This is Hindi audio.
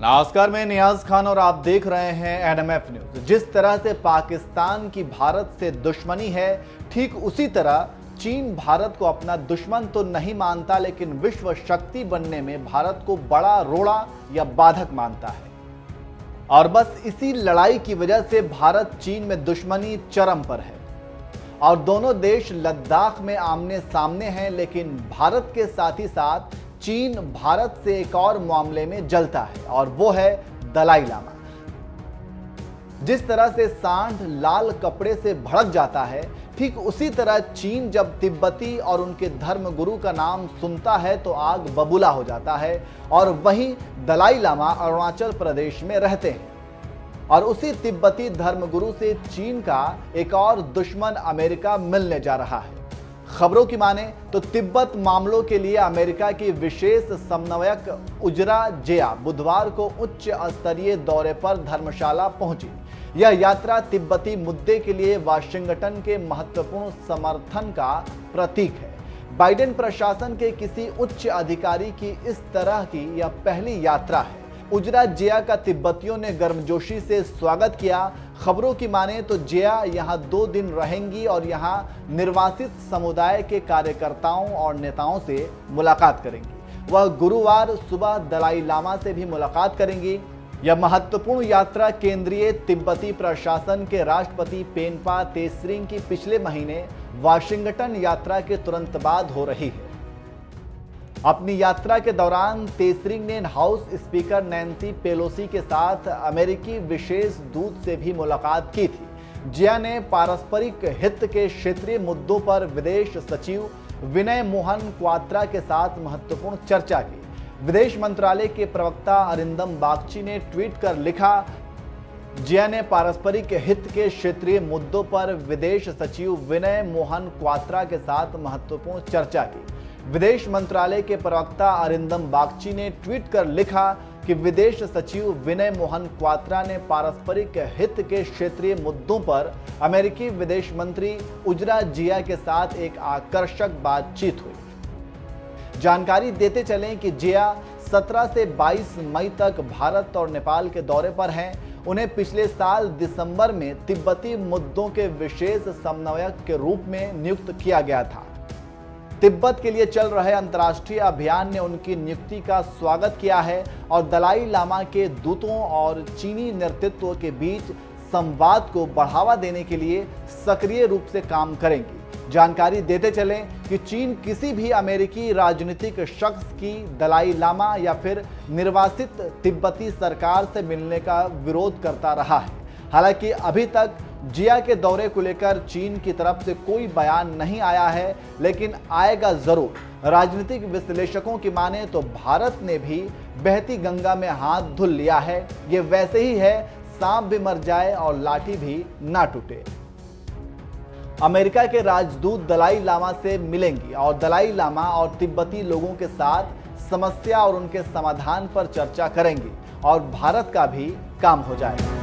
नमस्कार, मैं नियाज खान और आप देख रहे हैं एनएमएफ न्यूज। जिस तरह से पाकिस्तान की भारत से दुश्मनी है, ठीक उसी तरह चीन भारत को अपना दुश्मन तो नहीं मानता, लेकिन विश्व शक्ति बनने में भारत को बड़ा रोड़ा या बाधक मानता है। और बस इसी लड़ाई की वजह से भारत चीन में दुश्मनी चरम पर है और दोनों देश लद्दाख में आमने सामने हैं। लेकिन भारत के साथ ही साथ चीन भारत से एक और मामले में जलता है और वो है दलाई लामा। जिस तरह से सांड लाल कपड़े से भड़क जाता है, ठीक उसी तरह चीन जब तिब्बती और उनके धर्म गुरु का नाम सुनता है तो आग बबूला हो जाता है। और वहीं दलाई लामा अरुणाचल प्रदेश में रहते हैं और उसी तिब्बती धर्मगुरु से चीन का एक और दुश्मन अमेरिका मिलने जा रहा है। खबरों की माने तो तिब्बत मामलों के लिए अमेरिका की विशेष समन्वयक उजरा जेया बुधवार को उच्च स्तरीय दौरे पर धर्मशाला पहुंची। यह यात्रा तिब्बती मुद्दे के लिए वाशिंगटन के महत्वपूर्ण समर्थन का प्रतीक है। बाइडेन प्रशासन के किसी उच्च अधिकारी की इस तरह की यह पहली यात्रा है। उजरा जिया का तिब्बतियों ने गर्मजोशी से स्वागत किया। खबरों की माने तो जिया यहां 2 दिन रहेंगी और यहां निर्वासित समुदाय के कार्यकर्ताओं और नेताओं से मुलाकात करेंगी। वह गुरुवार सुबह दलाई लामा से भी मुलाकात करेंगी। यह महत्वपूर्ण यात्रा केंद्रीय तिब्बती प्रशासन के राष्ट्रपति पेनपा तेसरिंग की पिछले महीने वाशिंगटन यात्रा के तुरंत बाद हो रही है। अपनी यात्रा के दौरान तेसरिंग ने हाउस स्पीकर नैन्सी पेलोसी के साथ अमेरिकी विशेष दूत से भी मुलाकात की थी। जिया ने पारस्परिक हित के क्षेत्रीय मुद्दों पर विदेश सचिव विनय मोहन क्वात्रा के साथ महत्वपूर्ण चर्चा की। विदेश मंत्रालय के प्रवक्ता अरिंदम बागची ने ट्वीट कर लिखा, जिया ने पारस्परिक हित के क्षेत्रीय मुद्दों पर विदेश सचिव विनय मोहन क्वात्रा के साथ महत्वपूर्ण चर्चा की। विदेश मंत्रालय के प्रवक्ता अरिंदम बागची ने ट्वीट कर लिखा कि विदेश सचिव विनय मोहन क्वात्रा ने पारस्परिक हित के क्षेत्रीय मुद्दों पर अमेरिकी विदेश मंत्री उजरा जिया के साथ एक आकर्षक बातचीत हुई। जानकारी देते चलें कि जिया 17 से 22 मई तक भारत और नेपाल के दौरे पर हैं। उन्हें पिछले साल दिसंबर में तिब्बती मुद्दों के विशेष समन्वयक के रूप में नियुक्त किया गया था। तिब्बत के लिए चल रहे अंतर्राष्ट्रीय अभियान ने उनकी नियुक्ति का स्वागत किया है और दलाई लामा के दूतों और चीनी नेतृत्व के बीच संवाद को बढ़ावा देने के लिए सक्रिय रूप से काम करेंगी। जानकारी देते चलें कि चीन किसी भी अमेरिकी राजनीतिक शख्स की दलाई लामा या फिर निर्वासित तिब्बती सरकार से मिलने का विरोध करता रहा है। हालांकि अभी तक जिया के दौरे को लेकर चीन की तरफ से कोई बयान नहीं आया है, लेकिन आएगा जरूर। राजनीतिक विश्लेषकों की माने तो भारत ने भी बहती गंगा में हाथ धुल लिया है। ये वैसे ही है, सांप भी मर जाए और लाठी भी ना टूटे। अमेरिका के राजदूत दलाई लामा से मिलेंगी और दलाई लामा और तिब्बती लोगों के साथ समस्या और उनके समाधान पर चर्चा करेंगी और भारत का भी काम हो जाएगा।